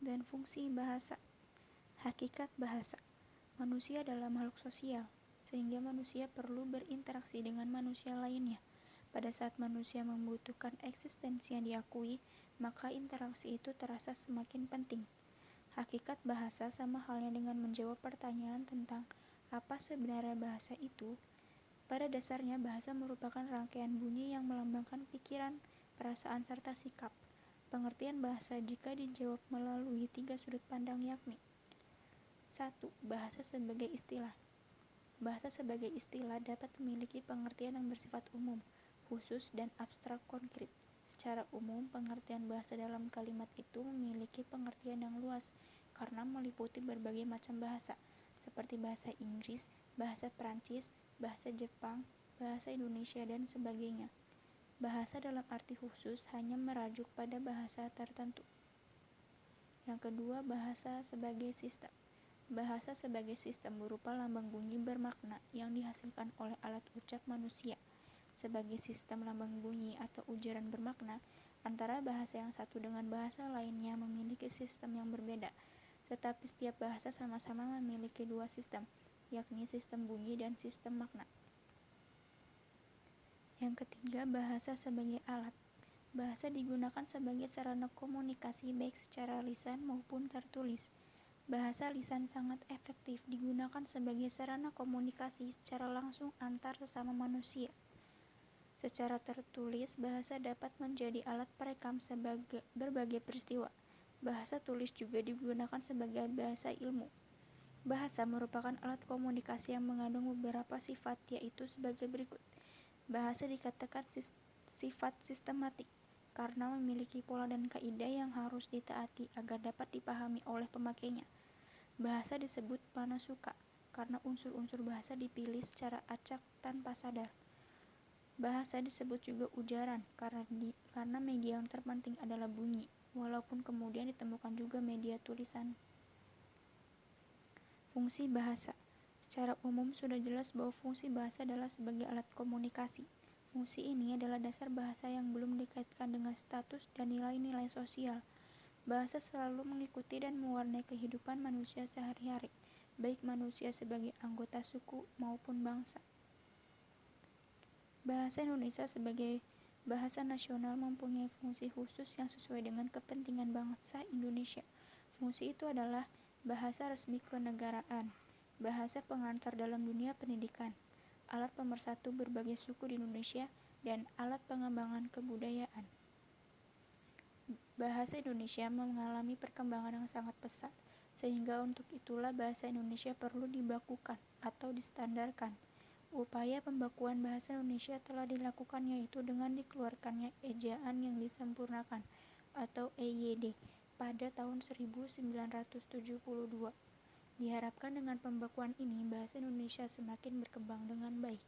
dan fungsi bahasa. Hakikat bahasa. Manusia adalah makhluk sosial, sehingga manusia perlu berinteraksi dengan manusia lainnya. Pada saat manusia membutuhkan eksistensi yang diakui, maka interaksi itu terasa semakin penting. Hakikat bahasa sama halnya dengan menjawab pertanyaan tentang apa sebenarnya bahasa itu. Pada dasarnya, bahasa merupakan rangkaian bunyi yang melambangkan pikiran, perasaan, serta sikap. Pengertian bahasa jika dijawab melalui 3 sudut pandang yakni 1. Bahasa sebagai istilah. Bahasa sebagai istilah dapat memiliki pengertian yang bersifat umum, khusus, dan abstrak konkret. Secara umum, pengertian bahasa dalam kalimat itu memiliki pengertian yang luas karena meliputi berbagai macam bahasa, seperti bahasa Inggris, bahasa Prancis, bahasa Jepang, bahasa Indonesia, dan sebagainya. Bahasa dalam arti khusus hanya merujuk pada bahasa tertentu. Yang kedua, bahasa sebagai sistem. Bahasa sebagai sistem berupa lambang bunyi bermakna yang dihasilkan oleh alat ucap manusia. Sebagai sistem lambang bunyi atau ujaran bermakna, antara bahasa yang satu dengan bahasa lainnya memiliki sistem yang berbeda, tetapi setiap bahasa sama-sama memiliki dua sistem, yakni sistem bunyi dan sistem makna. Yang ketiga, bahasa sebagai alat. Bahasa digunakan sebagai sarana komunikasi baik secara lisan maupun tertulis. Bahasa lisan sangat efektif digunakan sebagai sarana komunikasi secara langsung antar sesama manusia. Secara tertulis, bahasa dapat menjadi alat perekam berbagai peristiwa. Bahasa tulis juga digunakan sebagai bahasa ilmu. Bahasa merupakan alat komunikasi yang mengandung beberapa sifat, yaitu sebagai berikut. Bahasa dikatakan sifat sistematik karena memiliki pola dan kaidah yang harus ditaati agar dapat dipahami oleh pemakainya. Bahasa disebut manasuka karena unsur-unsur bahasa dipilih secara acak tanpa sadar. Bahasa disebut juga ujaran karena media yang terpenting adalah bunyi, walaupun kemudian ditemukan juga media tulisan. Fungsi bahasa. Secara umum sudah jelas bahwa fungsi bahasa adalah sebagai alat komunikasi. Fungsi ini adalah dasar bahasa yang belum dikaitkan dengan status dan nilai-nilai sosial. Bahasa selalu mengikuti dan mewarnai kehidupan manusia sehari-hari, baik manusia sebagai anggota suku maupun bangsa. Bahasa Indonesia sebagai bahasa nasional mempunyai fungsi khusus yang sesuai dengan kepentingan bangsa Indonesia. Fungsi itu adalah bahasa resmi kenegaraan, bahasa pengantar dalam dunia pendidikan, alat pemersatu berbagai suku di Indonesia, dan alat pengembangan kebudayaan. Bahasa Indonesia mengalami perkembangan yang sangat pesat, sehingga untuk itulah bahasa Indonesia perlu dibakukan atau distandarkan. Upaya pembakuan bahasa Indonesia telah dilakukan, yaitu dengan dikeluarkannya Ejaan yang Disempurnakan atau EYD pada tahun 1972. Diharapkan dengan pembakuan ini bahasa Indonesia semakin berkembang dengan baik.